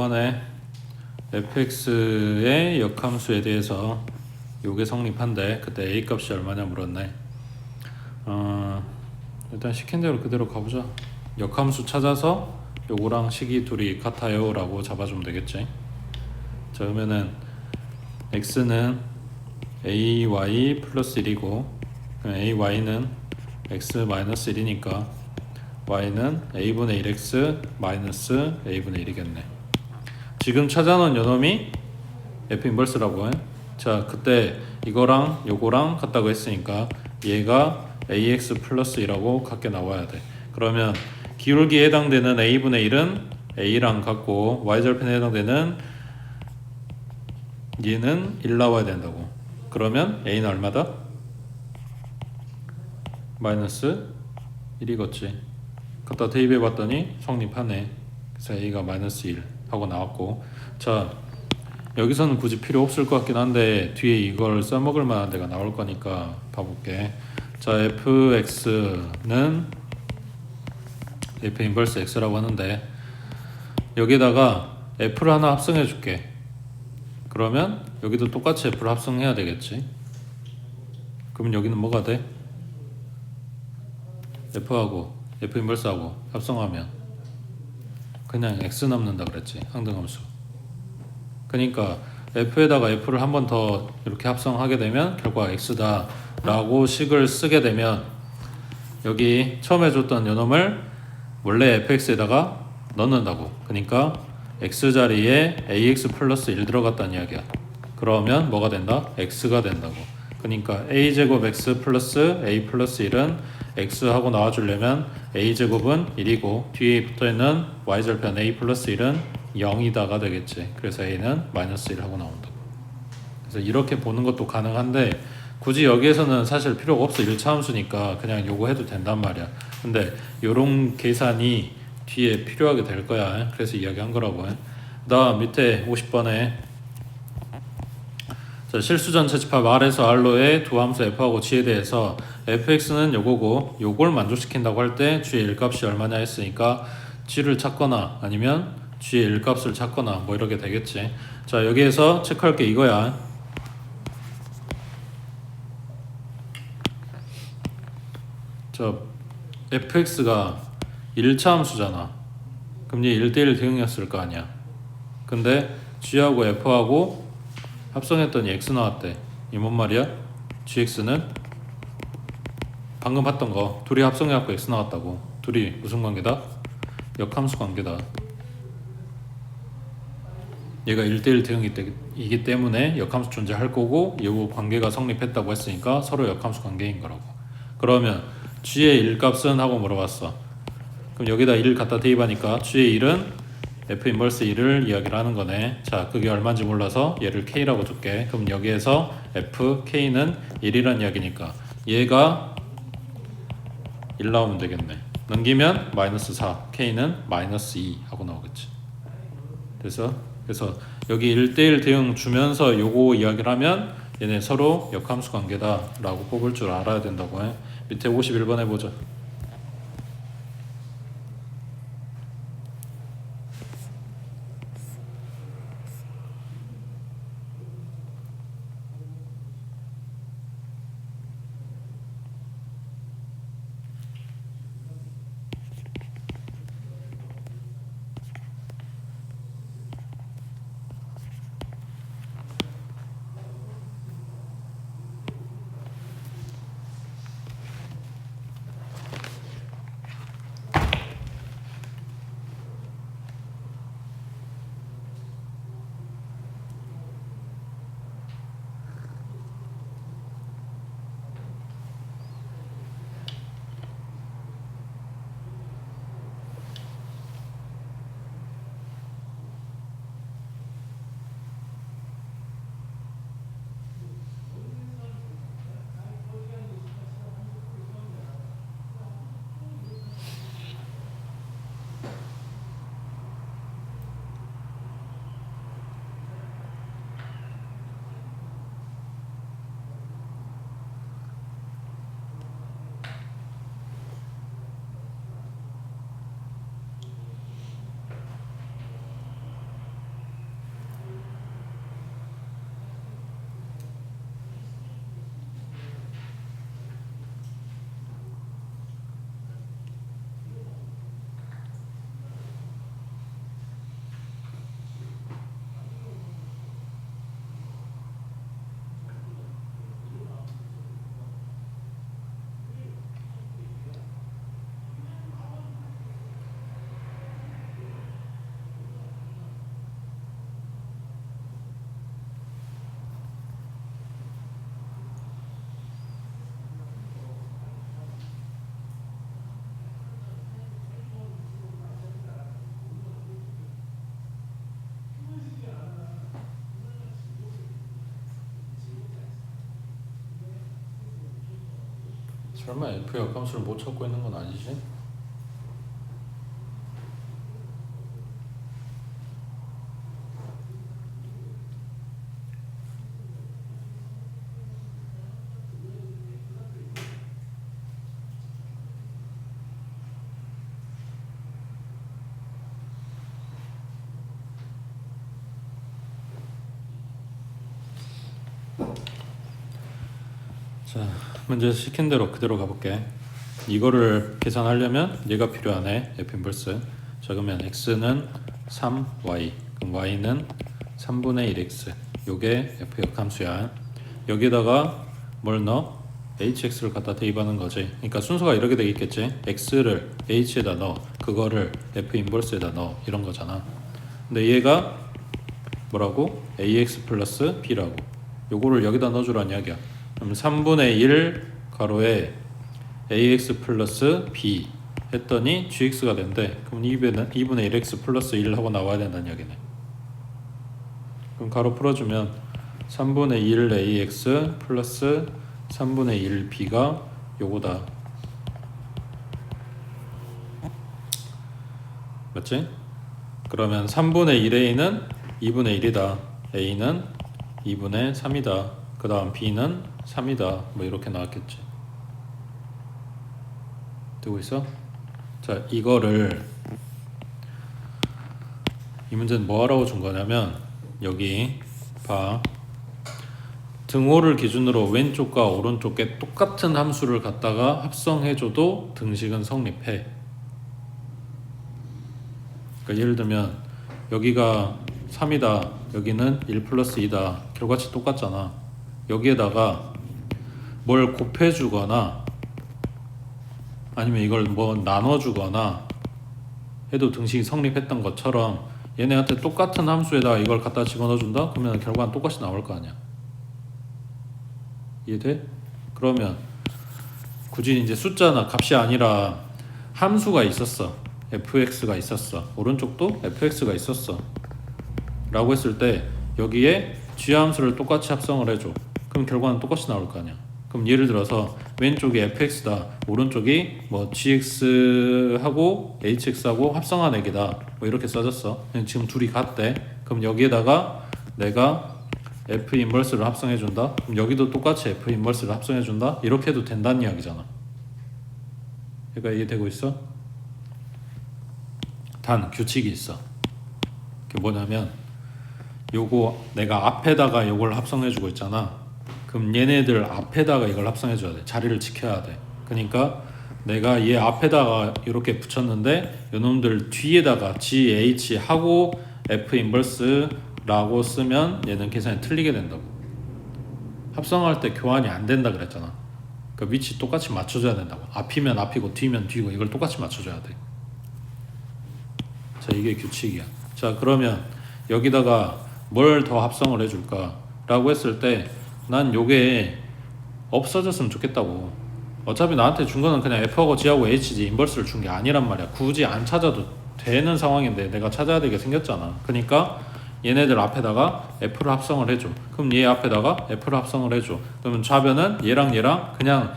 이번에 fx의 역함수에 대해서 요게 성립한데 그때 a 값이 얼마냐 물었네. 일단 시킨 대로 그대로 가보자. 역함수 찾아서 요거랑 식이 둘이 같아요 라고 잡아주면 되겠지. 자, 그러면은 x는 ay 플러스 1이고 ay는 x 마이너스 1이니까 y는 a분의 1x 마이너스 a분의 1이겠네. 지금 찾아놓은 요놈이 f 인버스라고 해. 자, 그때 이거랑 요거랑 같다고 했으니까 얘가 ax 플러스 1하고 같게 나와야 돼. 그러면 기울기에 해당되는 a분의 1은 a랑 같고 y절편에 해당되는 얘는 1 나와야 된다고. 그러면 a는 얼마다? 마이너스 1이겠지. 갖다 대입해 봤더니 성립하네. 그래서 a가 마이너스 1 하고 나왔고. 자, 여기서는 굳이 필요 없을 것 같긴 한데 뒤에 이걸 써먹을 만한 데가 나올 거니까 봐볼게. 자, fx는 f 인버스 x라고 하는데 여기다가 f를 하나 합성해 줄게. 그러면 여기도 똑같이 f를 합성해야 되겠지. 그러면 여기는 뭐가 돼? f하고 f 인버스하고 합성하면 그냥 x 남는다 그랬지. 항등함수. 그러니까 f에다가 f를 한 번 더 이렇게 합성하게 되면 결과가 x다 라고 식을 쓰게 되면 여기 처음에 줬던 요놈을 원래 fx에다가 넣는다고. 그러니까 x 자리에 ax 플러스 1 들어갔다는 이야기야. 그러면 뭐가 된다? x가 된다고. 그러니까 a제곱 x 플러스 a 플러스 1은 x하고 나와주려면 a제곱은 1이고 뒤에 붙어있는 y절편 a 플러스 1은 0이다가 되겠지. 그래서 a는 마이너스 1 하고 나온다고. 그래서 이렇게 보는 것도 가능한데 굳이 여기에서는 사실 필요가 없어. 1차 함수니까 그냥 요거 해도 된단 말이야. 근데 요런 계산이 뒤에 필요하게 될 거야. 그래서 이야기한 거라고. 그다음 밑에 50번에 자, 실수전체 집합 R에서 R로의 두 함수 f하고 g에 대해서 fx는 요거고 요걸 만족시킨다고 할 때 g의 1값이 얼마냐 했으니까 g를 찾거나 아니면 g의 1값을 찾거나 뭐 이렇게 되겠지. 자, 여기에서 체크할 게 이거야. 자, fx가 1차 함수잖아. 그럼 얘 1대1 대응이었을 거 아니야. 근데 g하고 f하고 합성했더니 x 나왔대. 이 뭔 말이야? gx는 방금 봤던 거 둘이 합성해갖고 x 나왔다고. 둘이 무슨 관계다? 역함수 관계다. 얘가 1대1 대응이기 때문에 역함수 존재할 거고 이 관계가 성립했다고 했으니까 서로 역함수 관계인 거라고. 그러면 g의 1값은 하고 물어봤어. 그럼 여기다 1 갖다 대입하니까 g의 1은 f 인버스 1을 이야기를 하는 거네. 자, 그게 얼마인지 몰라서 얘를 k라고 줄게. 그럼 여기에서 f, k는 1이란 이야기니까 얘가 1 나오면 되겠네. 넘기면 마이너스 4, k는 마이너스 2 하고 나오겠지. 그래서 여기 1대1 대응 주면서 요거 이야기를 하면 얘네 서로 역함수 관계다 라고 뽑을 줄 알아야 된다고 해. 밑에 51번 해보자. 설마 F 역함수를 못 찾고 있는 건 아니지? 자, 문제 시킨 대로 그대로 가볼게. 이거를 계산하려면 얘가 필요하네. F 인버스. 자, 그러면 x는 3y, 그럼 y는 3분의 1x. 요게 F 역함수야. 여기다가 뭘 넣어? hx를 갖다 대입하는 거지. 그러니까 순서가 이렇게 되겠지. x를 h에다 넣어, 그거를 F 인버스에다 넣어, 이런 거잖아. 근데 얘가 뭐라고? ax 플러스 b라고. 요거를 여기다 넣어주라는 이야기야. 그럼 3분의 1 가로에 ax 플러스 b 했더니 gx가 된대. 그럼 2분의 1x 플러스 1 하고 나와야 된다는 이야기네. 그럼 가로 풀어주면 3분의 1 ax 플러스 3분의 1 b가 요거다. 맞지? 그러면 3분의 1a는 2분의 1이다. a는 2분의 3이다. 그 다음 b는 3이다. 뭐 이렇게 나왔겠지. 되고 있어? 자, 이거를 이 문제는 뭐 하라고 준 거냐면, 여기 봐. 등호를 기준으로 왼쪽과 오른쪽에 똑같은 함수를 갖다가 합성해줘도 등식은 성립해. 그러니까 예를 들면 여기가 3이다, 여기는 1 플러스 2다. 결과치 똑같잖아. 여기에다가 뭘 곱해주거나 아니면 이걸 뭐 나눠주거나 해도 등식이 성립했던 것처럼 얘네한테 똑같은 함수에다가 이걸 갖다 집어넣어준다? 그러면 결과는 똑같이 나올 거 아니야. 이해돼? 그러면 굳이 이제 숫자나 값이 아니라 함수가 있었어. fx가 있었어. 오른쪽도 fx가 있었어. 라고 했을 때 여기에 g함수를 똑같이 합성을 해줘. 그럼 결과는 똑같이 나올 거 아니야. 그럼 예를 들어서 왼쪽이 fx다, 오른쪽이 뭐 gx하고 hx하고 합성한 액이다, 뭐 이렇게 써졌어. 지금 둘이 같대. 그럼 여기에다가 내가 F 인버스를 합성해 준다. 그럼 여기도 똑같이 F 인버스를 합성해 준다. 이렇게 해도 된다는 이야기잖아. 그러니까 이해되고 있어? 단 규칙이 있어. 그게 뭐냐면 요거 내가 앞에다가 요걸 합성해 주고 있잖아. 그럼 얘네들 앞에다가 이걸 합성해 줘야 돼. 자리를 지켜야 돼. 그러니까 내가 얘 앞에다가 이렇게 붙였는데 요놈들 뒤에다가 gh 하고 F 인버스 라고 쓰면 얘는 계산이 틀리게 된다고. 합성할 때 교환이 안 된다 그랬잖아. 그러니까 위치 똑같이 맞춰줘야 된다고. 앞이면 앞이고 뒤면 뒤고 이걸 똑같이 맞춰줘야 돼. 자, 이게 규칙이야. 자, 그러면 여기다가 뭘 더 합성을 해줄까 라고 했을 때 난 요게 없어졌으면 좋겠다고. 어차피 나한테 준 거는 그냥 F하고 G하고 H지 인버스를 준 게 아니란 말이야. 굳이 안 찾아도 되는 상황인데 내가 찾아야 되게 생겼잖아. 그러니까 얘네들 앞에다가 F를 합성을 해줘. 그럼 얘 앞에다가 F를 합성을 해줘. 그러면 좌변은 얘랑 그냥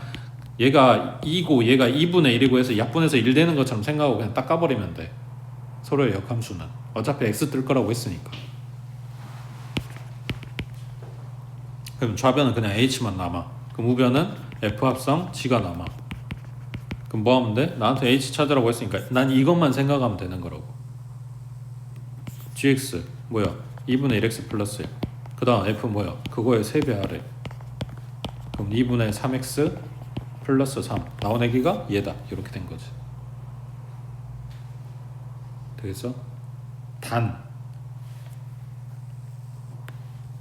얘가 2고 얘가 2분의 1이고 해서 약분해서 1 되는 것처럼 생각하고 그냥 딱 까버리면 돼. 서로의 역함수는 어차피 X 뜰 거라고 했으니까. 그럼 좌변은 그냥 H만 남아. 그럼 우변은 F 합성 G가 남아. 그럼 뭐 하면 돼? 나한테 H 찾으라고 했으니까 난 이것만 생각하면 되는 거라고. GX 뭐야? 2분의 1x 플러스 1. 그 다음 F 뭐야? 그거에 3배 하래. 그럼 2분의 3x 플러스 3. 나온 애기가 얘다. 이렇게 된 거지. 되겠어? 단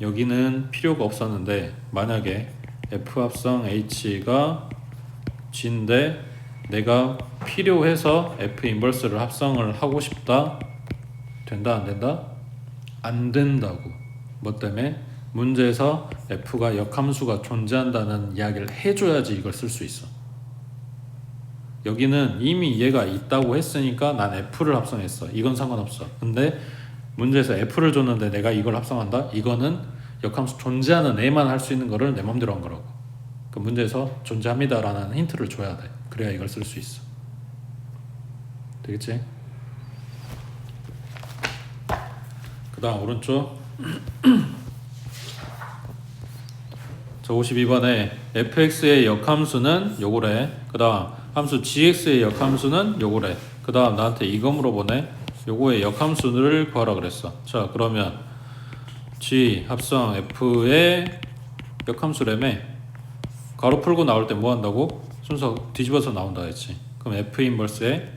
여기는 필요가 없었는데 만약에 F 합성 H가 G인데 내가 필요해서 F 인버스를 합성을 하고 싶다. 된다 안 된다? 안 된다고. 뭐 때문에? 문제에서 F가 역함수가 존재한다는 이야기를 해줘야지 이걸 쓸 수 있어. 여기는 이미 얘가 있다고 했으니까 난 F를 합성했어. 이건 상관없어. 근데 문제에서 F를 줬는데 내가 이걸 합성한다? 이거는 역함수 존재하는 애만 할 수 있는 거를 내 맘대로 한 거라고. 그 문제에서 존재합니다라는 힌트를 줘야 돼. 그래야 이걸 쓸 수 있어. 되겠지? 그 다음 오른쪽 저 52번에 fx의 역함수는 요거래. 그 다음 함수 gx의 역함수는 요거래. 그 다음 나한테 이거 물어보네. 요거의 역함수를 구하라 그랬어. 자 그러면 g 합성 f의 역함수라며. 가로 풀고 나올 때 뭐 한다고? 순서 뒤집어서 나온다 했지. 그럼 f 인버스에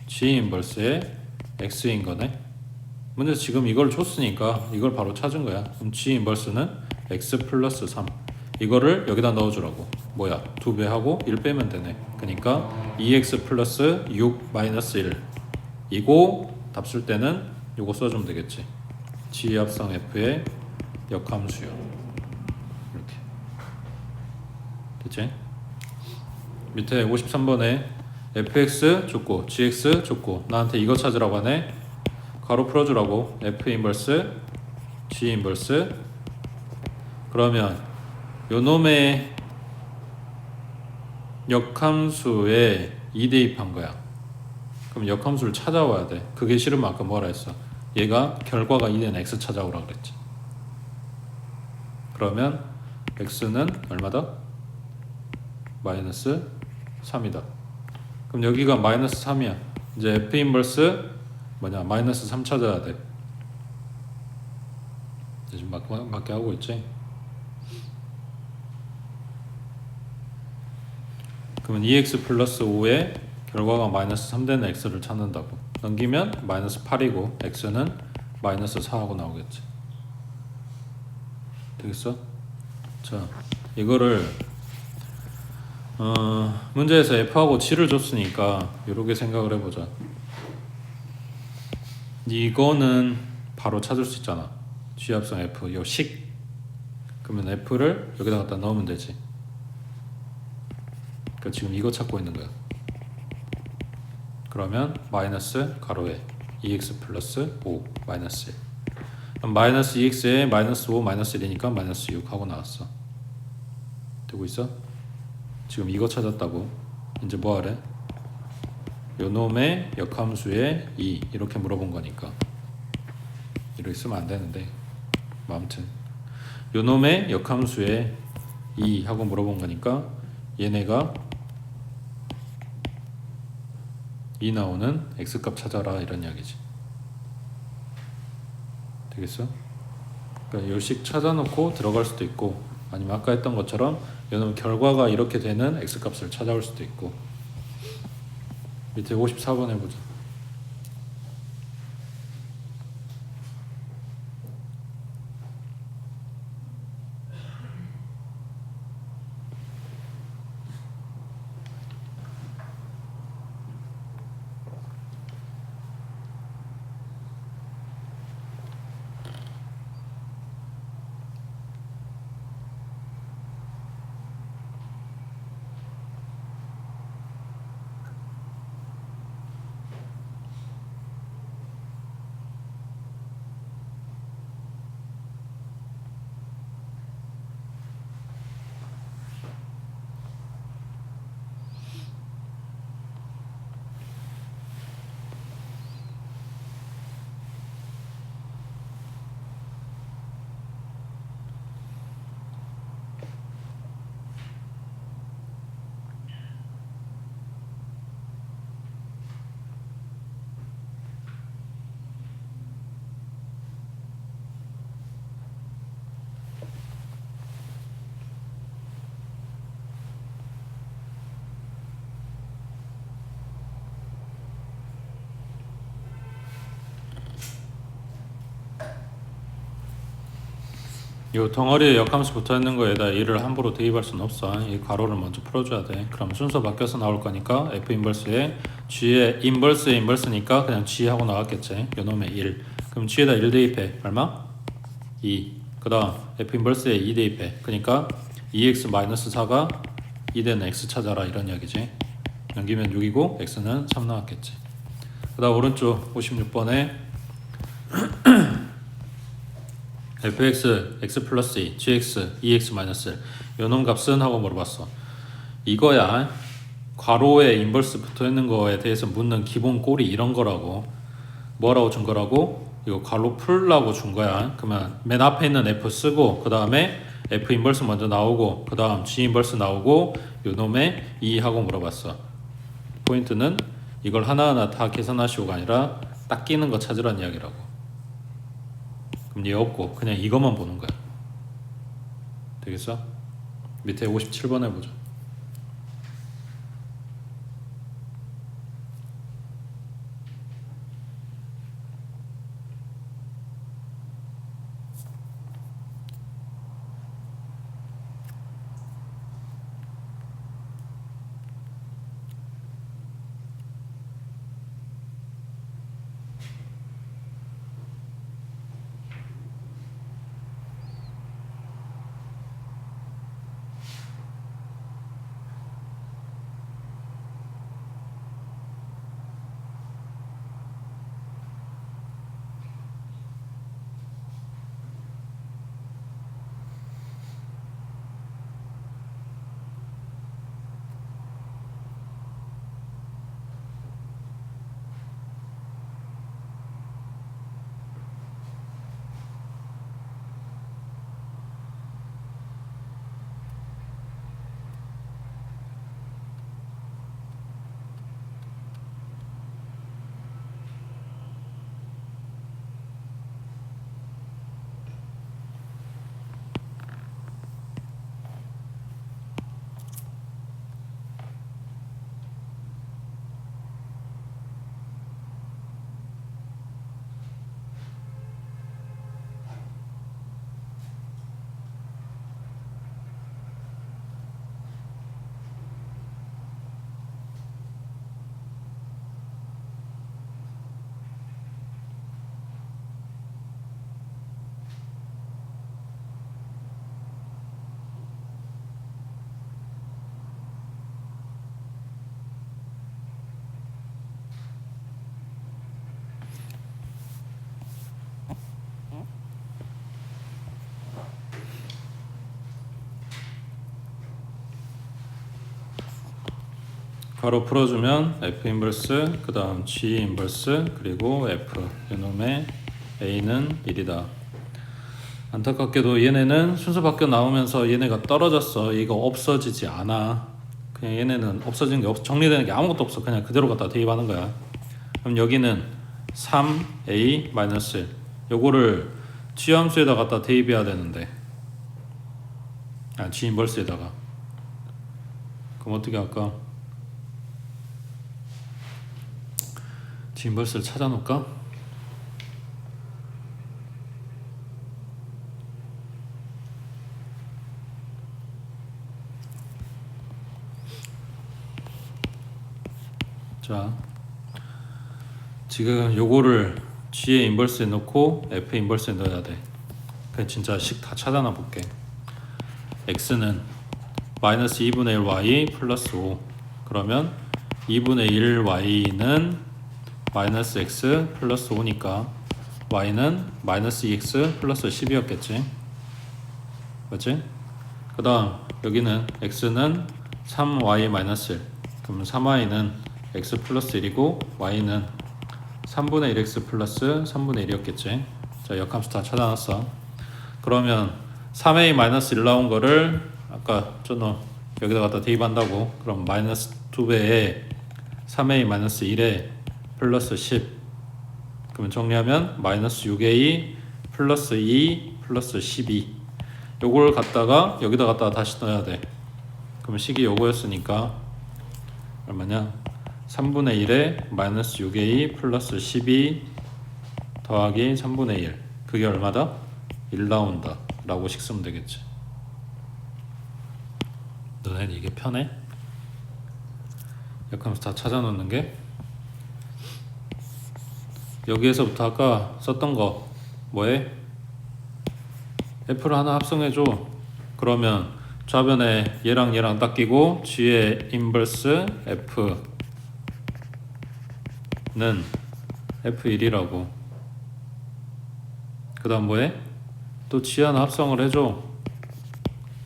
g 인버스에 x인 거네. 문제 지금 이걸 줬으니까 이걸 바로 찾은 거야. 그럼 g 인버스는 x 플러스 3. 이거를 여기다 넣어주라고. 뭐야? 2배 하고 1 빼면 되네. 그러니까 2x 플러스 6 마이너스 1. 이거 답 쓸 때는 이거 써주면 되겠지. g 합성 f의 역함수요. 이렇게 됐지? 밑에 53번에 fx 줬고 gx 줬고 나한테 이거 찾으라고 하네. 가로 풀어주라고. f 인버스 g 인버스. 그러면 요놈의 역함수에 2 대입한 거야. 그럼 역함수를 찾아와야 돼. 그게 싫으면 아까 뭐라 했어? 얘가 결과가 2된 x 찾아오라 그랬지. 그러면 x는 얼마다? 마이너스 3이다. 그럼 여기가 마이너스 3이야. 이제 f 인버스 뭐냐? 마이너스 3 찾아야 돼. 지금 맞게 하고 있지? 그러면 2x 플러스 5에 결과가 마이너스 3 되는 x를 찾는다고. 넘기면 마이너스 8이고 x는 마이너스 4하고 나오겠지. 되겠어? 자, 이거를 문제에서 f하고 g를 줬으니까 이렇게 생각을 해보자. 이거는 바로 찾을 수 있잖아. g 합성 f, 요 식. 그러면 f를 여기다 갖다 넣으면 되지. 그러니까 지금 이거 찾고 있는 거야. 그러면 마이너스 가로에 2x 플러스 5 마이너스 1. 그럼 마이너스 2x에 마이너스 5 마이너스 1이니까 마이너스 6 하고 나왔어. 되고 있어? 지금 이거 찾았다고. 이제 뭐 하래? 요놈의 역함수에 2 이렇게 물어본 거니까 이렇게 쓰면 안 되는데 아무튼 요놈의 역함수에 2 하고 물어본 거니까 얘네가 2 나오는 x값 찾아라 이런 이야기지. 되겠어? 그러니까 요식 찾아놓고 들어갈 수도 있고 아니면 아까 했던 것처럼 요놈 결과가 이렇게 되는 x값을 찾아올 수도 있고. 밑에 54번 해보자. 이 덩어리에 역함수 붙어있는 거에다 얘를 함부로 대입할 수는 없어. 이 가로를 먼저 풀어줘야 돼. 그럼 순서 바뀌어서 나올 거니까 f 인버스에 g의 인버스의 인버스니까 그냥 g 하고 나왔겠지. 요놈의 1. 그럼 g에다 1 대입해. 얼마? 2. 그 다음 f 인버스에 2 대입해. 그러니까 2x 마이너스 4가 2되는 x 찾아라 이런 이야기지. 넘기면 6이고 x는 3 나왔겠지. 그 다음 오른쪽 56번에 fx, x 플러스 2, gx, 2x 마이너스 1. 요놈 값은 하고 물어봤어. 이거야 괄호에 인버스 붙어 있는 거에 대해서 묻는 기본 꼴이 이런 거라고. 뭐라고 준 거라고? 이거 괄호 풀라고 준 거야. 그러면 맨 앞에 있는 F 쓰고 그 다음에 F 인버스 먼저 나오고 그 다음 G 인버스 나오고 요놈의 2 하고 물어봤어. 포인트는 이걸 하나하나 다 계산하시오가 아니라 딱 끼는 거 찾으라는 이야기라고. 그럼 얘 없고 그냥 이것만 보는 거야. 되겠어? 밑에 57번 해보자. 바로 풀어주면 F 인버스 그 다음 G 인버스 그리고 F 이놈의 A는 1이다. 안타깝게도 얘네는 순서 바뀌어 나오면서 얘네가 떨어졌어. 이거 없어지지 않아. 그냥 얘네는 없어진 게 정리되는 게 아무것도 없어. 그냥 그대로 갖다 대입하는 거야. 그럼 여기는 3A-1 요거를 G 함수에다 갖다 대입해야 되는데 G 인버스에다가 그럼 어떻게 할까? G 인버스를 찾아 놓을까? 자, 지금 요거를 G의 인버스에 넣고 F 인버스에 넣어야 돼. 그냥 진짜 식 다 찾아놔 볼게. X는 마이너스 2분의 1 Y 플러스 5 그러면 2분의 1 Y는 마이너스 X 플러스 5니까 Y는 마이너스 2X 플러스 10이었겠지. 맞지? 그 다음 여기는 X는 3Y 마이너스 1 그러면 3Y는 X 플러스 1이고 Y는 3분의 1X 플러스 3분의 1이었겠지. 자, 역함수 다 찾아놨어. 그러면 3A 마이너스 1 나온 거를 아까 저는 여기다 갖다 대입한다고. 그럼 마이너스 2배에 3A 마이너스 1에 플러스 10 그러면 정리하면 마이너스 6A 플러스 2 플러스 12 요걸 갖다가 여기다 갖다가 다시 넣어야 돼. 그러면 식이 요거였으니까 얼마냐? 3분의 1에 마이너스 6A 플러스 12 더하기 3분의 1 그게 얼마다? 1 나온다 라고 식 쓰면 되겠지. 너네 이게 편해? 역함수 다 찾아 놓는 게 여기에서부터 아까 썼던 거 뭐해? F를 하나 합성해줘. 그러면 좌변에 얘랑 얘랑 딱 끼고 G의 인버스 F는 F1이라고. 그 다음 뭐해? 또 G 하나 합성을 해줘.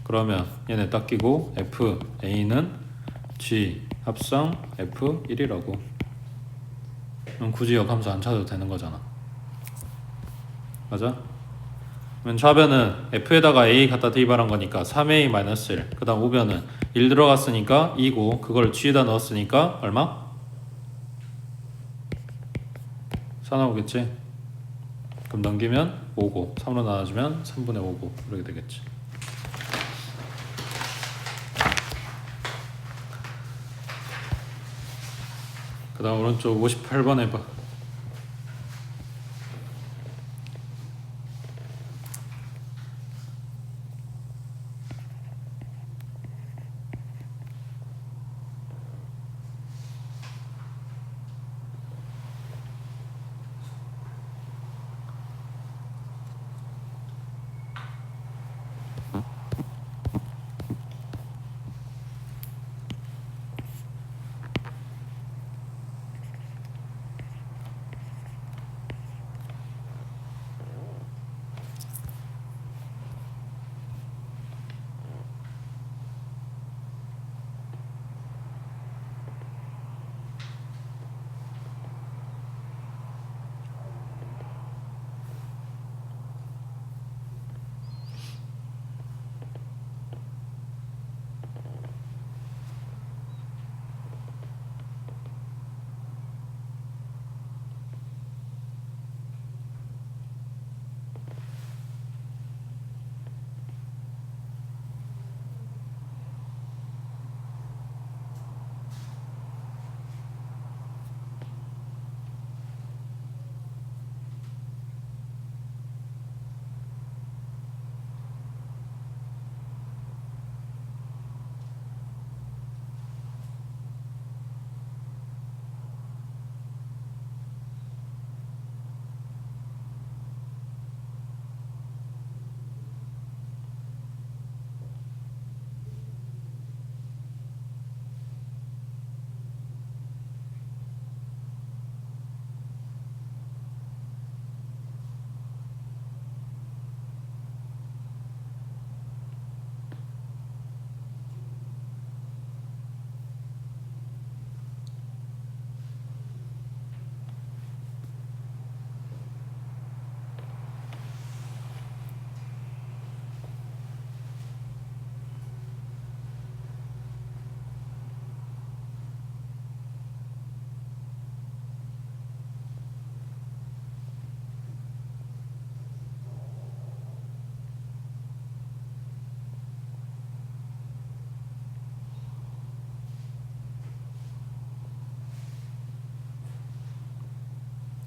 그러면 얘네 딱 끼고 f a는 g 합성 f1이라고. 그럼 굳이 역함수 안 찾아도 되는 거잖아. 맞아? 그러면 좌변은 f에다가 a 갖다 대입하는 거니까 3a-1. 그 다음 우변은 1 들어갔으니까 2고 그걸 g에다 넣었으니까 얼마? 4 나오겠지? 그럼 넘기면 5고 3으로 나눠주면 3분의 5고 이렇게 되겠지. 그 다음 오른쪽 58번 해봐.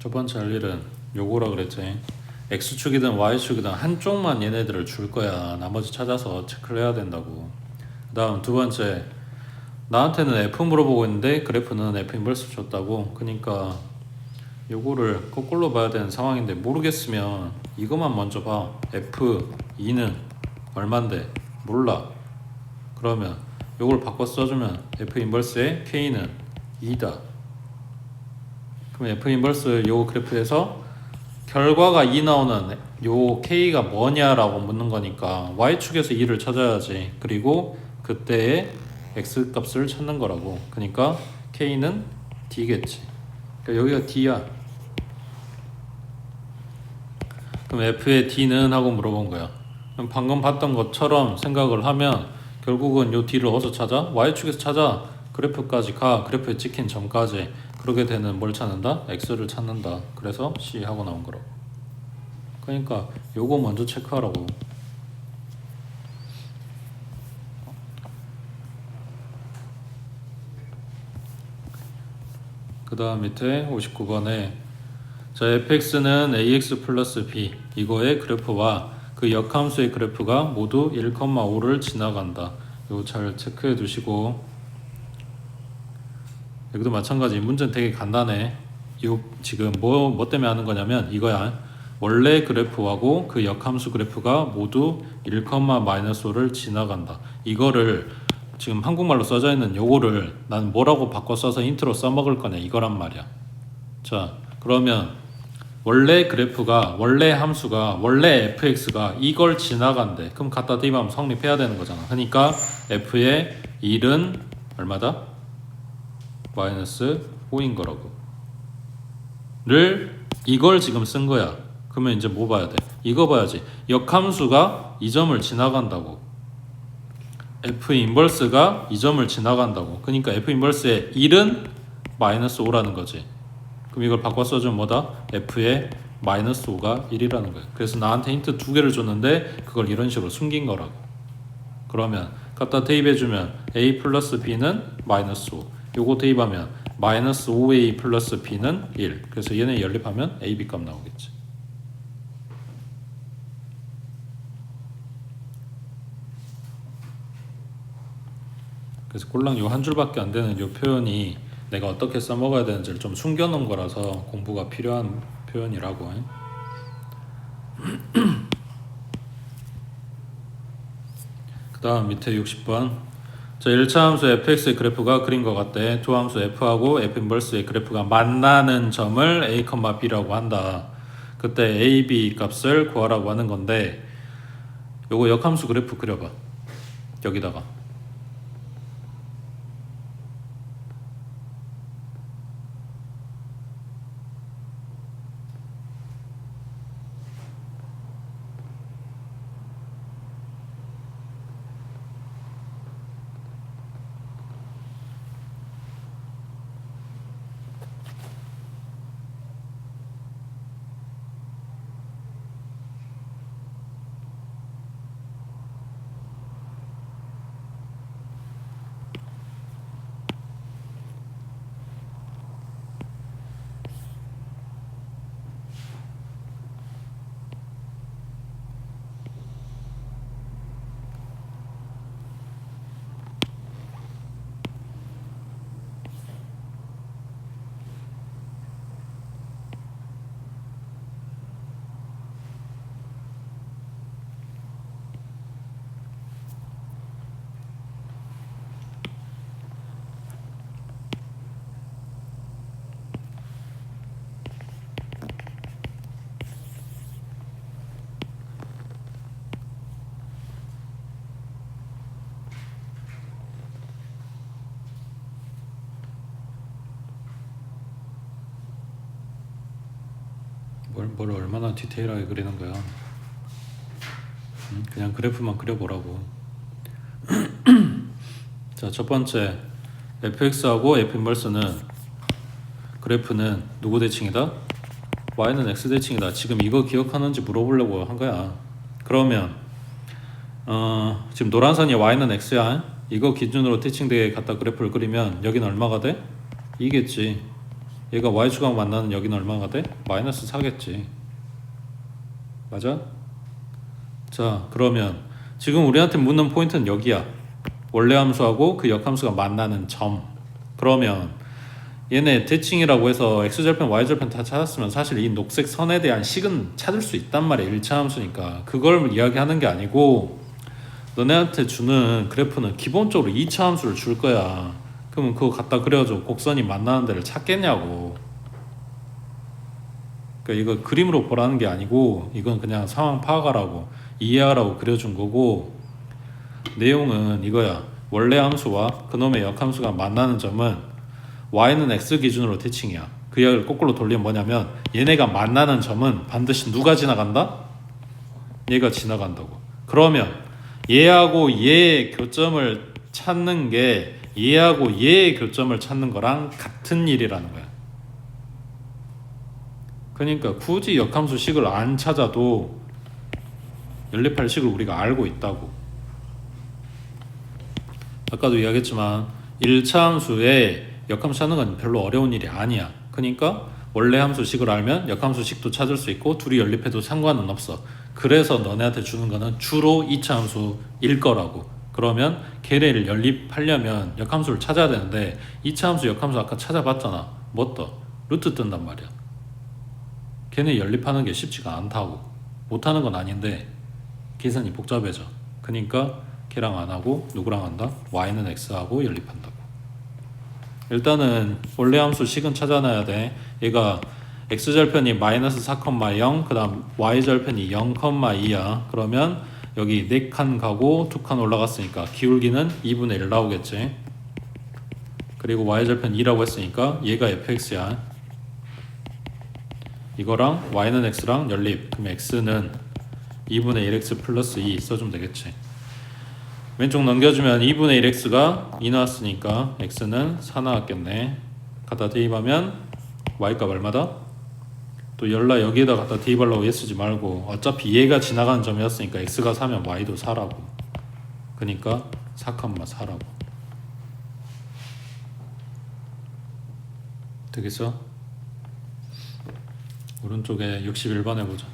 첫 번째 할 일은 요거라 그랬지. X축이든 Y축이든 한쪽만 얘네들을 줄 거야. 나머지 찾아서 체크를 해야 된다고. 그 다음 두 번째, 나한테는 F 물어보고 있는데 그래프는 F 인버스 줬다고. 그러니까 요거를 거꾸로 봐야 되는 상황인데 모르겠으면 이것만 먼저 봐. F2는 얼만데 몰라. 그러면 요걸 바꿔 써주면 F 인버스의 K는 2다. 그럼 F 인버스 요 그래프에서 결과가 2 나오는 요 K가 뭐냐라고 묻는 거니까 Y축에서 2를 찾아야지. 그리고 그때의 X 값을 찾는 거라고. 그러니까 K는 D겠지. 그러니까 여기가 D야. 그럼 F의 D는 하고 물어본 거야. 그럼 방금 봤던 것처럼 생각을 하면 결국은 요 D를 어디서 찾아? Y축에서 찾아. 그래프까지 가. 그래프에 찍힌 점까지. 그렇게 되는 뭘 찾는다? X를 찾는다. 그래서 C 하고 나온 거라고. 그러니까 요거 먼저 체크하라고. 그 다음 밑에 59번에 자 fx는 ax 플러스 b 이거의 그래프와 그 역함수의 그래프가 모두 1,5를 지나간다. 이거 잘 체크해 두시고, 여기도 마찬가지. 문제는 되게 간단해. 요 지금 뭐 때문에 하는 거냐면 이거야. 원래 그래프하고 그 역함수 그래프가 모두 1,-5를 지나간다. 이거를 지금 한국말로 써져 있는 요거를 난 뭐라고 바꿔 써서 인트로 써먹을 거냐 이거란 말이야. 자 그러면 원래 그래프가 원래 함수가 원래 fx가 이걸 지나간대. 그럼 갖다 대입하면 성립해야 되는 거잖아. 그러니까 f의 1은 얼마다? 마이너스 5인 거라고. 를 이걸 지금 쓴 거야. 그러면 이제 뭐 봐야 돼? 이거 봐야지. 역함수가 이 점을 지나간다고. f 인버스가 이 점을 지나간다고. 그러니까 f 인버스의 1은 마이너스 5라는 거지. 그럼 이걸 바꿔 써주면 뭐다? f의 마이너스 5가 1이라는 거야. 그래서 나한테 힌트 2개를 줬는데 그걸 이런 식으로 숨긴 거라고. 그러면 갖다 대입해주면 a 플러스 b는 마이너스 5. 요거 대입하면 마이너스 5a 플러스 b는 1. 그래서 얘네 연립하면 a, b 값 나오겠지. 그래서 꼴랑 요 한 줄밖에 안 되는 요 표현이 내가 어떻게 써먹어야 되는지를 좀 숨겨놓은 거라서 공부가 필요한 표현이라고. 그 다음 밑에 60번. 자, 1차 함수 fx의 그래프가 그린 것 같대. 두 함수 f하고 f 인버스의 그래프가 만나는 점을 a, b라고 한다. 그때 a, b 값을 구하라고 하는 건데 요거 역함수 그래프 그려봐. 여기다가 뭘 얼마나 디테일하게 그리는 거야. 그냥 그래프만 그려보라고. 자, 첫 번째 fx하고 f 인버스는 그래프는 누구 대칭이다? y는 x 대칭이다. 지금 이거 기억하는지 물어보려고 한 거야. 그러면 지금 노란 선이 y는 x야. 이거 기준으로 대칭되게 갖다 그래프를 그리면 여기는 얼마가 돼? 2겠지. 얘가 y축하고 만나는 여기는 얼마가 돼? 마이너스 4겠지. 맞아? 자, 그러면 지금 우리한테 묻는 포인트는 여기야. 원래 함수하고 그 역함수가 만나는 점. 그러면 얘네 대칭이라고 해서 x절편 y절편 다 찾았으면 사실 이 녹색 선에 대한 식은 찾을 수 있단 말이야. 1차 함수니까. 그걸 이야기하는 게 아니고 너네한테 주는 그래프는 기본적으로 2차 함수를 줄 거야. 그러면 그거 갖다 그려줘. 곡선이 만나는 데를 찾겠냐고. 그러니까 이거 그림으로 보라는 게 아니고 이건 그냥 상황 파악하라고 이해하라고 그려준 거고, 내용은 이거야. 원래 함수와 그놈의 역함수가 만나는 점은 y는 x 기준으로 대칭이야. 그 이야기를 거꾸로 돌리면 뭐냐면 얘네가 만나는 점은 반드시 누가 지나간다? 얘가 지나간다고. 그러면 얘하고 얘의 교점을 찾는 게 얘하고 얘의 교점을 찾는 거랑 같은 일이라는 거야. 그러니까 굳이 역함수 식을 안 찾아도 연립할 식을 우리가 알고 있다고. 아까도 이야기했지만 1차 함수에 역함수 찾는 건 별로 어려운 일이 아니야. 그러니까 원래 함수 식을 알면 역함수 식도 찾을 수 있고 둘이 연립해도 상관은 없어. 그래서 너네한테 주는 거는 주로 2차 함수일 거라고. 그러면 걔네를 연립하려면 역함수를 찾아야 되는데 2차 함수 역함수 아까 찾아봤잖아. 뭐 떠? 루트 뜬단 말이야. 걔네 연립하는 게 쉽지가 않다고. 못하는 건 아닌데 계산이 복잡해져. 그러니까 걔랑 안 하고 누구랑 한다? y는 x하고 연립한다고. 일단은 원래 함수 식은 찾아놔야 돼. 얘가 x절편이 마이너스 4,0 그 다음 y절편이 0,2야. 그러면 여기 4칸 가고 2칸 올라갔으니까 기울기는 2분의 1 나오겠지. 그리고 y절편 2라고 했으니까 얘가 fx야. 이거랑 y는 x랑 연립. 그럼 x는 2분의 1x 플러스 2 써주면 되겠지. 왼쪽 넘겨주면 2분의 1x가 2 나왔으니까 x는 4 나왔겠네. 갖다 대입하면 y값 얼마다? 또 열라 여기에다 갖다 대입하려고 얘 쓰지 말고 어차피 얘가 지나가는 점이었으니까 x가 4면 y도 4라고. 그러니까 4,4라고. 되겠어? 오른쪽에 61번 해보자.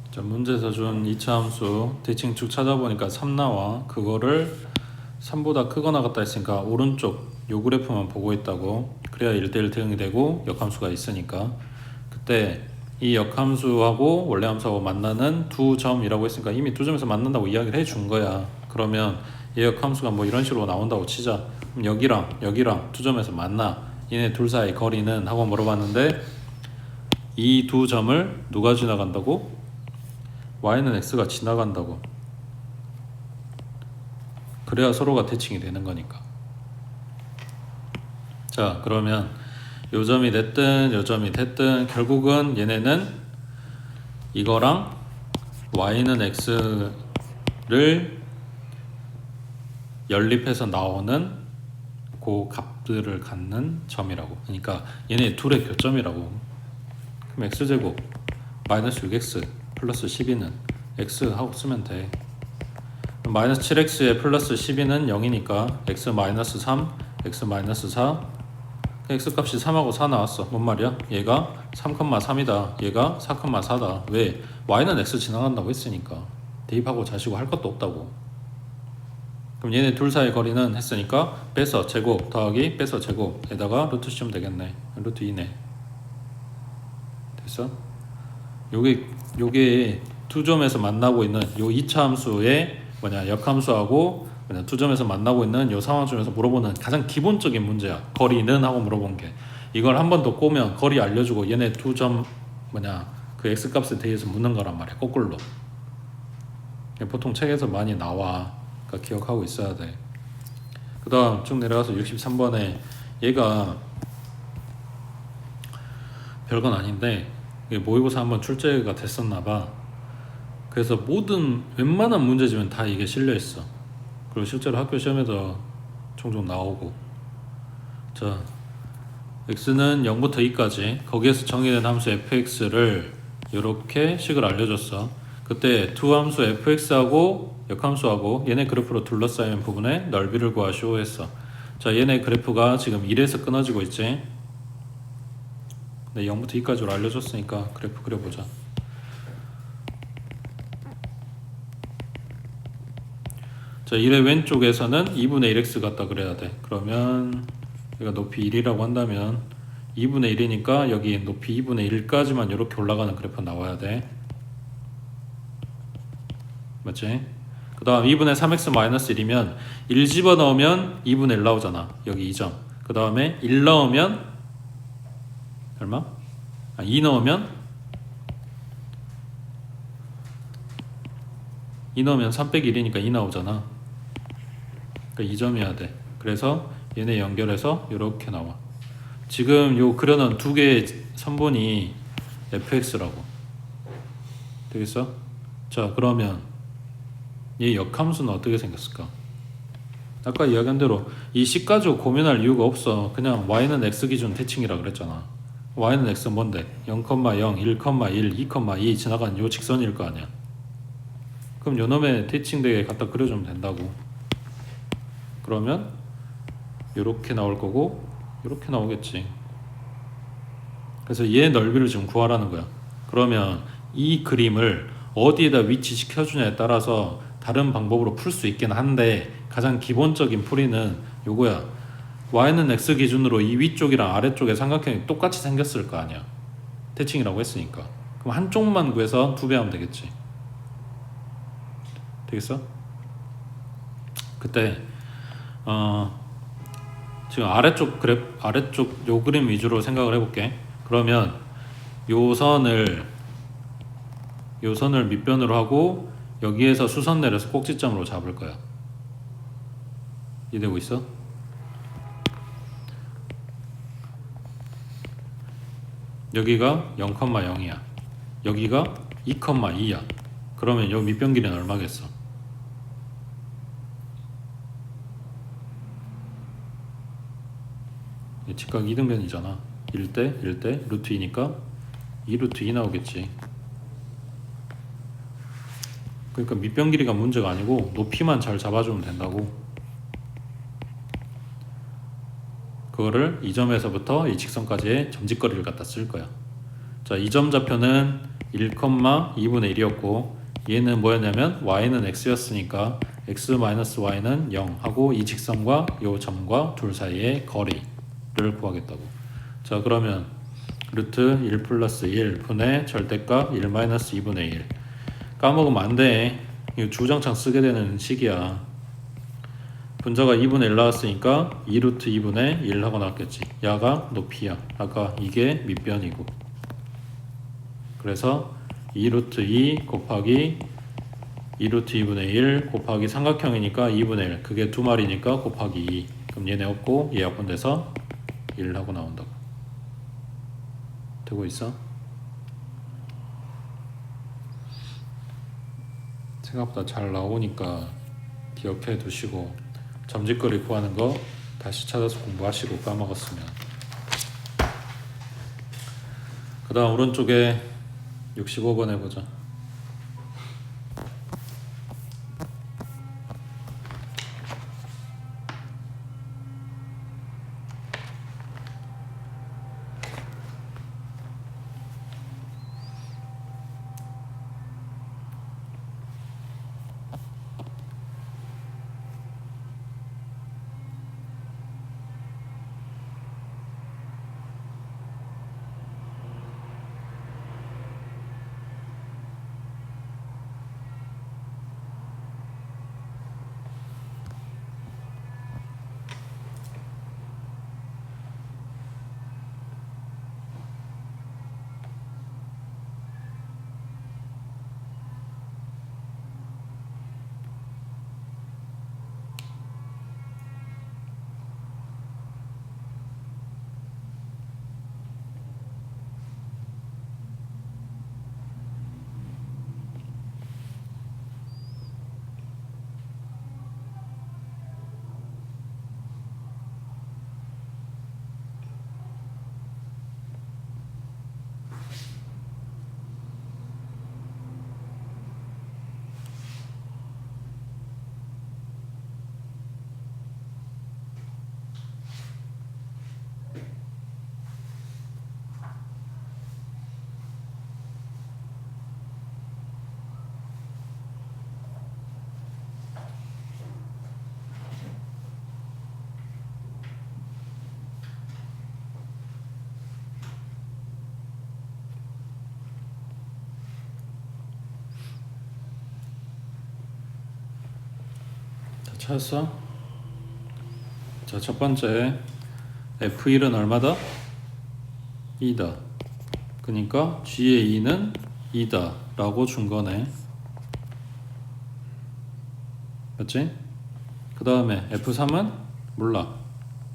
자, 문제에서 준 2차 함수 대칭축 찾아보니까 3 나와. 그거를 3보다 크거나 같다 했으니까 오른쪽 요 그래프만 보고 있다고. 그래야 1대1 대응이 되고 역함수가 있으니까. 그때 이 역함수하고 원래 함수하고 만나는 두 점이라고 했으니까 이미 두 점에서 만난다고 이야기를 해준 거야. 그러면 이 역함수가 뭐 이런 식으로 나온다고 치자. 그럼 여기랑 두 점에서 만나. 얘네 둘 사이 거리는 하고 물어봤는데 이 두 점을 누가 지나간다고? y는 x가 지나간다고. 그래야 서로가 대칭이 되는 거니까. 자, 그러면 요 점이 됐든 요 점이 됐든 결국은 얘네는 이거랑 y는 x를 연립해서 나오는 그 값들을 갖는 점이라고. 그러니까 얘네 둘의 교점이라고. 그럼 x제곱 마이너스 6x 플러스 12는 x 하고 쓰면 돼. 마이너스 7x에 플러스 12는 0이니까 x 마이너스 3, x 마이너스 4. x 값이 3하고 4 나왔어. 뭔 말이야? 얘가 3,3이다. 얘가 4,4다. 왜? y는 x 지나간다고 했으니까. 대입하고 자시고 할 것도 없다고. 그럼 얘네 둘 사이 거리는 했으니까 빼서 제곱 더하기 빼서 제곱에다가 루트 씌우면 되겠네. 루트 2네. 됐어? 요게 두 점에서 만나고 있는 요 2차 함수의 역함수하고 두 점에서 만나고 있는 요 상황 중에서 물어보는 가장 기본적인 문제야. 거리는 하고 물어본 게. 이걸 한 번 더 꼬면 거리 알려주고 얘네 두 점 그 x 값에 대해서 묻는 거란 말이야. 거꾸로. 보통 책에서 많이 나와. 그러니까 기억하고 있어야 돼. 그 다음 쭉 내려가서 63번에 얘가 별건 아닌데 모의고사 한번 출제가 됐었나봐. 그래서 웬만한 문제지면 다 이게 실려있어. 그리고 실제로 학교 시험에도 종종 나오고. 자, x는 0부터 2까지 거기에서 정의된 함수 fx를 이렇게 식을 알려줬어. 그때 두 함수 fx하고 역함수하고 얘네 그래프로 둘러싸인 부분의 넓이를 구하시오 했어. 자, 얘네 그래프가 지금 1에서 끊어지고 있지. 0부터 2까지로 알려줬으니까 그래프 그려보자. 자, 1의 왼쪽에서는 2분의 1x 같다 그래야 돼. 그러면 여기가 높이 1이라고 한다면 2분의 1이니까 여기 높이 2분의 1까지만 이렇게 올라가는 그래프 나와야 돼. 맞지? 그 다음 2분의 3x 마이너스 1이면 1 집어넣으면 2분의 1 나오잖아. 여기 2점. 그 다음에 1 넣으면 얼마? 2 넣으면 3 빼기 1이니까 2 나오잖아. 그러니까 2점이어야 돼. 그래서 얘네 연결해서 이렇게 나와. 지금 요 그려놓은 두 개의 선분이 fx라고. 되겠어? 자, 그러면 이 역함수는 어떻게 생겼을까? 아까 이야기한 대로 이 식 가지고 고민할 이유가 없어. 그냥 y는 x 기준 대칭이라 그랬잖아. y는 x 뭔데? 0,0, 1,1, 2,2 지나간 요 직선일 거 아니야. 그럼 요 놈의 대칭되게 갖다 그려주면 된다고. 그러면 요렇게 나올 거고 요렇게 나오겠지. 그래서 얘 넓이를 지금 구하라는 거야. 그러면 이 그림을 어디에다 위치시켜주냐에 따라서 다른 방법으로 풀 수 있긴 한데 가장 기본적인 풀이는 요거야. y는 x 기준으로 이 위쪽이랑 아래쪽의 삼각형이 똑같이 생겼을 거 아니야. 대칭이라고 했으니까. 그럼 한쪽만 구해서 2배 하면 되겠지. 되겠어? 그때 지금 아래쪽 요 그림 위주로 생각을 해볼게. 그러면 요 선을 밑변으로 하고 여기에서 수선 내려서 꼭지점으로 잡을 거야. 이해되고 있어? 여기가 0,0이야. 여기가 2,2야. 그러면 요 밑변 길이는 얼마겠어? 직각 2등변이잖아. 1대 루트 2니까 2 루트 2 나오겠지. 그러니까 밑변 길이가 문제가 아니고 높이만 잘 잡아주면 된다고. 그거를 이 점에서부터 이 직선까지의 점직거리를 갖다 쓸 거야. 자, 이 점 좌표는 1,2분의 1이었고 얘는 뭐였냐면 y는 x였으니까 x-y는 0 하고 이 직선과 이 점과 둘 사이의 거리를 구하겠다고. 자, 그러면 루트 1 플러스 1 분의 절대값 1 마이너스 2분의 1. 까먹으면 안 돼. 이거 주장창 쓰게 되는 식이야. 분자가 2분의 1 나왔으니까 2 루트 2분의 1 하고 나왔겠지. 야가 높이야. 아까 이게 밑변이고. 그래서 2 루트 2 곱하기 2 루트 2분의 1 곱하기 삼각형이니까 2분의 1. 그게 두 마리니까 곱하기 2. 그럼 얘네 없고 얘 약분돼서 1 하고 나온다고. 되고 있어? 생각보다 잘 나오니까 기억해 두시고 점직거리 구하는 거 다시 찾아서 공부하시고 까먹었으면. 그 다음 오른쪽에 65번 해보자. 찾았어? 자, 첫 번째 F1은 얼마다? 2다. 그러니까 G의 2는 2다 라고 준 거네. 맞지? 그 다음에 F3은 몰라.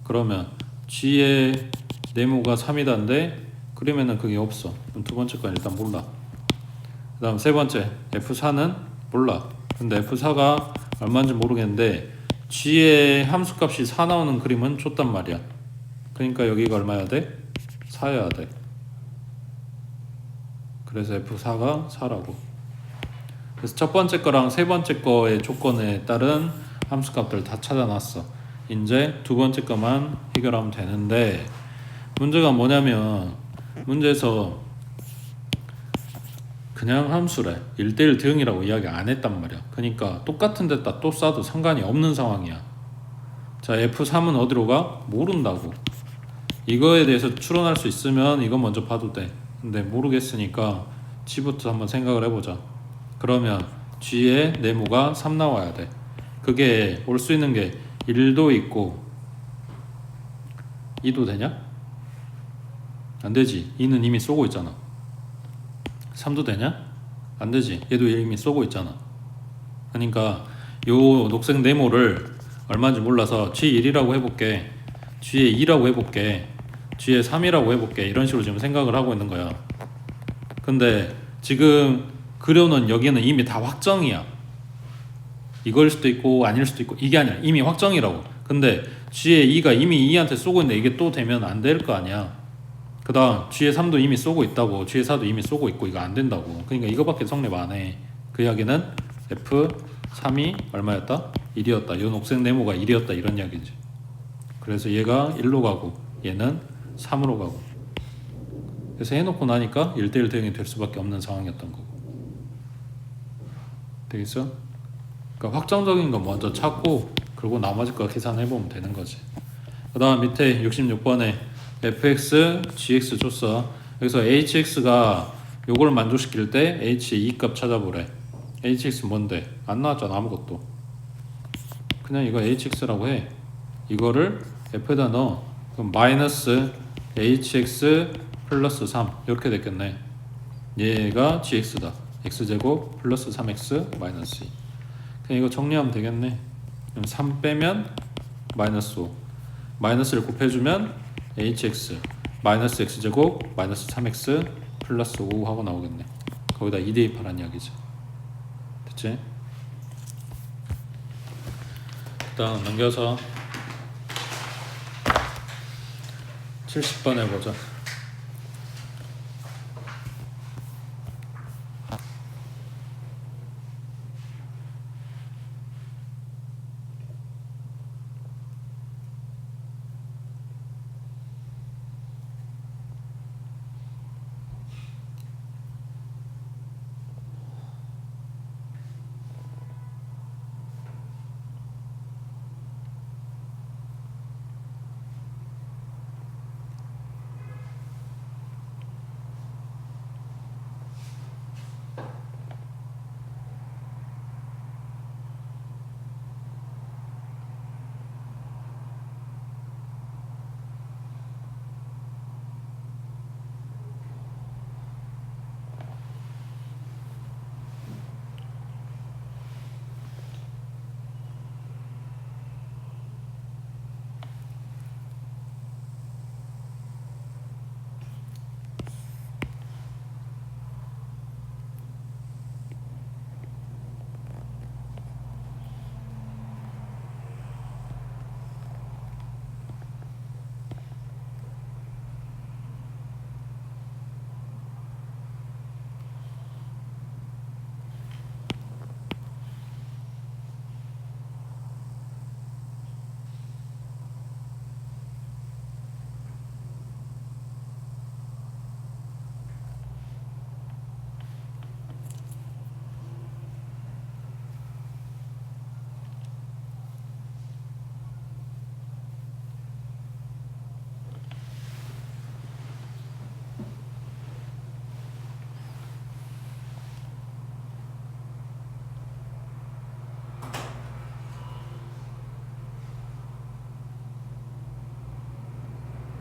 그러면 G의 네모가 3이다인데 그러면은 그게 없어. 그럼 두 번째 건 일단 몰라. 그 다음 세 번째 F4는 몰라. 근데 F4가 얼마인지 모르겠는데 G의 함수값이 4 나오는 그림은 줬단 말이야. 그러니까 여기가 얼마여야 돼? 4여야 돼. 그래서 F4가 4라고. 그래서 첫 번째 거랑 세 번째 거의 조건에 따른 함수값들 다 찾아놨어. 이제 두 번째 거만 해결하면 되는데 문제가 뭐냐면 문제에서 그냥 함수래. 1대1 대응이라고 이야기 안 했단 말이야. 그러니까 똑같은 데다 또 쏴도 상관이 없는 상황이야. 자, F3은 어디로 가? 모른다고. 이거에 대해서 추론할 수 있으면 이거 먼저 봐도 돼. 근데 모르겠으니까 G부터 한번 생각을 해보자. 그러면 G의 네모가 3 나와야 돼. 그게 올 수 있는 게 1도 있고 2도 되냐? 안 되지. 2는 이미 쏘고 있잖아. 3도 되냐? 안 되지. 얘도 이미 쏘고 있잖아. 그러니까 요 녹색 네모를 얼마인지 몰라서 G1이라고 해볼게. G에 2라고 해볼게. G에 3이라고 해볼게. 이런 식으로 지금 생각을 하고 있는 거야. 근데 지금 그려놓은 여기는 이미 다 확정이야. 이걸 수도 있고 아닐 수도 있고 이게 아니라 이미 확정이라고. 근데 G에 2가 이미 2한테 쏘고 있는데 이게 또 되면 안 될 거 아니야. 그 다음 G에 3도 이미 쏘고 있다고. G에 4도 이미 쏘고 있고 이거 안 된다고. 그러니까 이거밖에 성립 안 해. 그 이야기는 F3이 얼마였다? 1이었다. 이 녹색 네모가 1이었다 이런 이야기지. 그래서 얘가 1로 가고 얘는 3으로 가고. 그래서 해놓고 나니까 1대1 대응이 될 수밖에 없는 상황이었던 거고. 되겠어? 그러니까 확정적인 건 먼저 찾고 그리고 나머지 거 계산해보면 되는 거지. 그 다음 밑에 66번에 fx, gx 줬어. 여기서 hx가 요걸 만족시킬 때 h의 2값 찾아보래. hx 뭔데? 안 나왔잖아 아무것도. 그냥 이거 hx라고 해. 이거를 f에다 넣어. 그럼 마이너스 hx 플러스 3 이렇게 됐겠네. 얘가 gx다. x제곱 플러스 3x 마이너스 2. 그냥 이거 정리하면 되겠네. 그럼 3 빼면 마이너스 5. 마이너스를 곱해주면 hx 마이너스 x제곱 마이너스 3x 플러스 5 하고 나오겠네. 거기다 2 대입하라는 이야기지. 됐지? 일단 넘겨서 70번 해보자.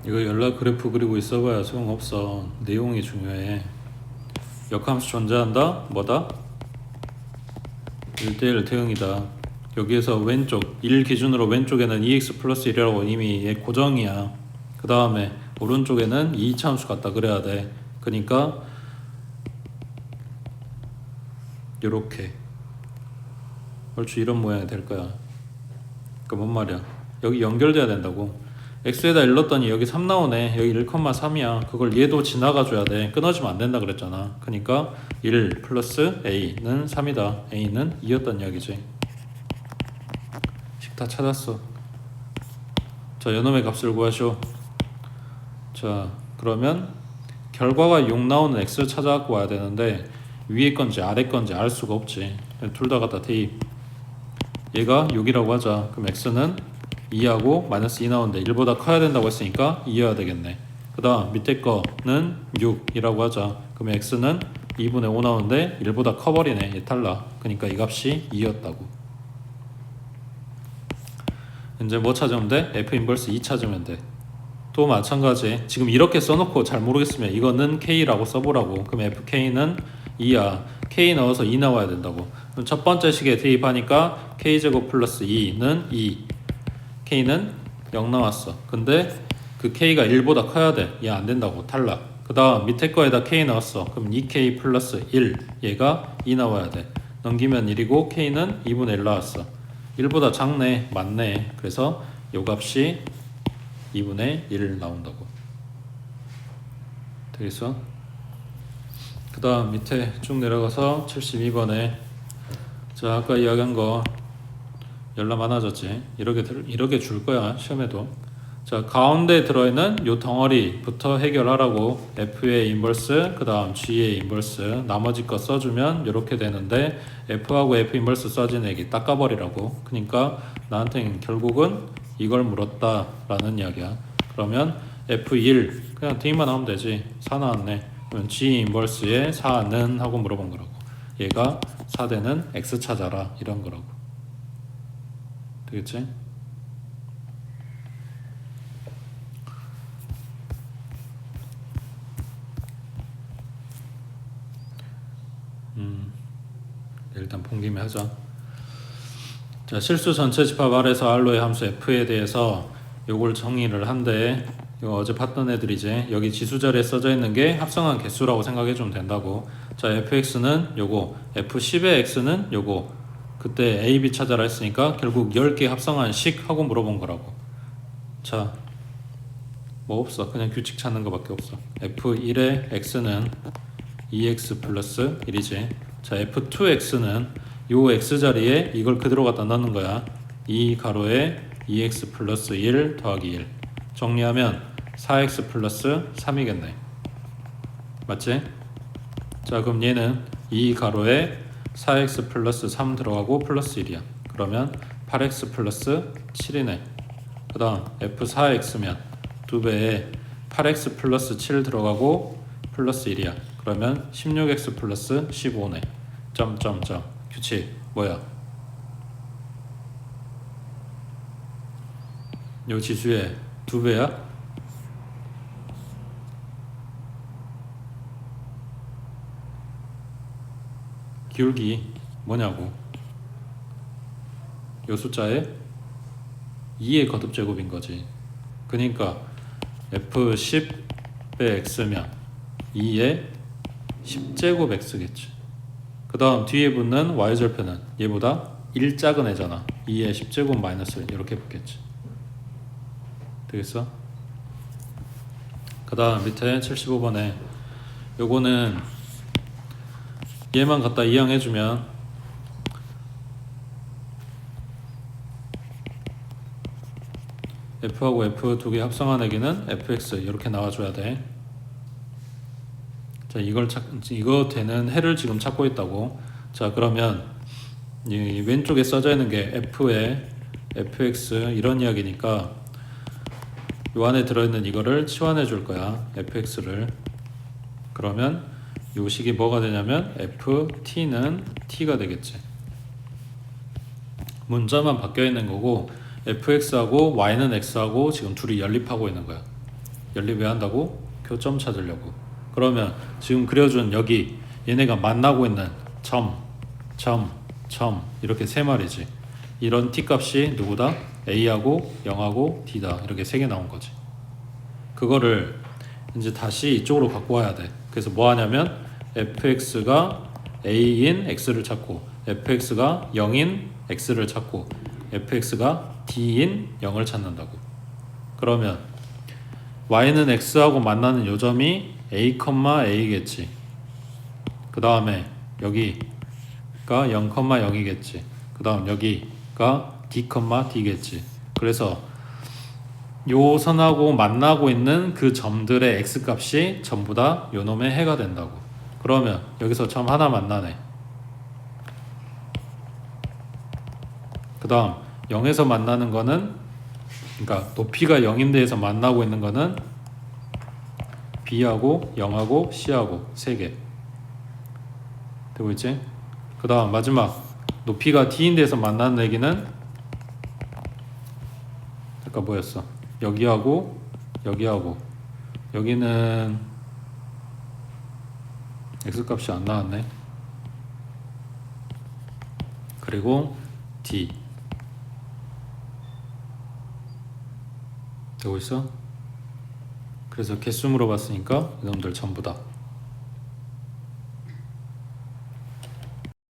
이거 연락 그래프 그리고 있어봐야 소용없어. 내용이 중요해. 역함수 존재한다? 뭐다? 1대1 대응이다. 여기에서 왼쪽 1 기준으로 왼쪽에는 2x 플러스 1이라고 이미 얘 고정이야. 그 다음에 오른쪽에는 2차함수 같다 그래야 돼. 그러니까 요렇게 얼추 이런 모양이 될 거야. 그 뭔 말이야? 여기 연결돼야 된다고. x에다 1 넣었더니 여기 3 나오네. 여기 1,3이야. 그걸 얘도 지나가 줘야 돼. 끊어지면 안 된다 그랬잖아. 그러니까 1 플러스 a는 3이다. a는 2였단 이야기지. 식 다 찾았어. 자, 요놈의 값을 구하시오. 자, 그러면 결과가 6 나오는 x를 찾아갖고 와야 되는데 위에 건지 아래 건지 알 수가 없지. 둘 다 갖다 대입. 얘가 6이라고 하자. 그럼 x는 2하고 마이너스 2 나오는데 1보다 커야 된다고 했으니까 2여야 되겠네. 그 다음 밑에 거는 6이라고 하자. 그럼 x는 2분의 5 나오는데 1보다 커버리네. 얘 탈락. 그러니까 이 값이 2였다고. 이제 뭐 찾으면 돼? f 인버스 2 찾으면 돼. 또 마찬가지. 지금 이렇게 써놓고 잘 모르겠으면 이거는 k라고 써보라고. 그럼 fk는 2야. k 넣어서 2 나와야 된다고. 그럼 첫 번째 식에 대입하니까 k제곱 플러스 2는 2. k는 0 나왔어. 근데 그 k가 1보다 커야 돼. 얘 안 된다고. 탈락. 그 다음 밑에 거에다 k 넣었어. 그럼 2k 플러스 1. 얘가 2 나와야 돼. 넘기면 1이고 k는 2분의 1 나왔어. 1보다 작네. 맞네. 그래서 요 값이 2분의 1 나온다고. 되겠어? 그 다음 밑에 쭉 내려가서 72번에 자, 아까 이야기한 거 열나 많아졌지. 이렇게 줄 거야 시험에도. 자, 가운데 들어있는 요 덩어리부터 해결하라고. f의 인버스, 그 다음 g의 인버스, 나머지 거 써주면 이렇게 되는데 f하고 f 인버스 써진 애기 닦아버리라고. 그러니까 나한테는 결국은 이걸 물었다 라는 이야기야. 그러면 f1 그냥 D만 하면 되지. 4 나왔네. 그러면 g 인버스의 4는 하고 물어본 거라고. 얘가 4대는 x 찾아라 이런 거라고. 되겠지? 일단 본 김에 하자. 자, 실수 전체 집합 R에서 R로의 함수 F에 대해서 요걸 정의를 한데 이거 어제 봤던 애들이지. 여기 지수 자리에 써져 있는 게 합성한 개수라고 생각해 주면 된다고. 자, fx는 요거, f10의 x는 요거. 그때 a, b 찾아라 했으니까 결국 10개 합성한 식 하고 물어본 거라고. 자, 뭐 없어. 그냥 규칙 찾는 거밖에 없어. f1의 x는 2x 플러스 1이지. 자, f2x는 요 x 자리에 이걸 그대로 갖다 넣는 거야. 이 가로에 2x 플러스 1 더하기 1 정리하면 4x 플러스 3이겠네. 맞지? 자, 그럼 얘는 이 가로에 4x 플러스 3 들어가고 플러스 1이야. 그러면 8x 플러스 7이네. 그 다음 f4x면 2배에 8x 플러스 7 들어가고 플러스 1이야. 그러면 16x 플러스 15네. 점점점. 규칙 뭐야? 요 지수의 2배야? 기울기 뭐냐고. 요 숫자에 2의 거듭제곱인 거지. 그러니까 f10배 x면 2의 10제곱 x겠지. 그 다음 뒤에 붙는 y절편은 얘보다 1 작은 애잖아. 2의 10제곱 마이너스 1 이렇게 붙겠지. 되겠어? 그 다음 밑에 75번에 요거는 얘만 갖다 이항해주면 f하고 f 두 개 합성한 애기는 fx 이렇게 나와줘야 돼. 자, 이거 되는 해를 지금 찾고 있다고. 자, 그러면 이 왼쪽에 써져 있는 게 f에 fx 이런 이야기니까 요 안에 들어있는 이거를 치환해 줄 거야. fx를. 그러면 요 식이 뭐가 되냐면 ft는 t가 되겠지. 문자만 바뀌어 있는 거고 fx하고 y는 x하고 지금 둘이 연립하고 있는 거야. 연립 왜 한다고? 교점 찾으려고. 그러면 지금 그려준 여기 얘네가 만나고 있는 점 이렇게 세 마리지. 이런 t 값이 누구다? a하고 0하고 d다. 이렇게 세 개 나온 거지. 그거를 이제 다시 이쪽으로 갖고 와야 돼. 그래서 뭐 하냐면 fx가 a인 x를 찾고 fx가 0인 x를 찾고 fx가 d인 0을 찾는다고. 그러면 y는 x하고 만나는 요점이 a, a겠지. 그 다음에 여기가 0, 0이겠지. 그 다음 여기가 d, d겠지. 그래서 요 선하고 만나고 있는 그 점들의 x값이 전부 다 요놈의 해가 된다고. 그러면 여기서 점 하나 만나네. 그 다음 0에서 만나는 거는, 그러니까 높이가 0인 데에서 만나고 있는 거는 b하고 0하고 c하고 3개 되고 있지? 그 다음 마지막 높이가 d인 데에서 만나는 애기는 아까 뭐였어? 여기하고 여기하고 여기는 x값이 안 나왔네. 그리고 d 되고 있어? 그래서 개수 물어봤으니까 이놈들 전부 다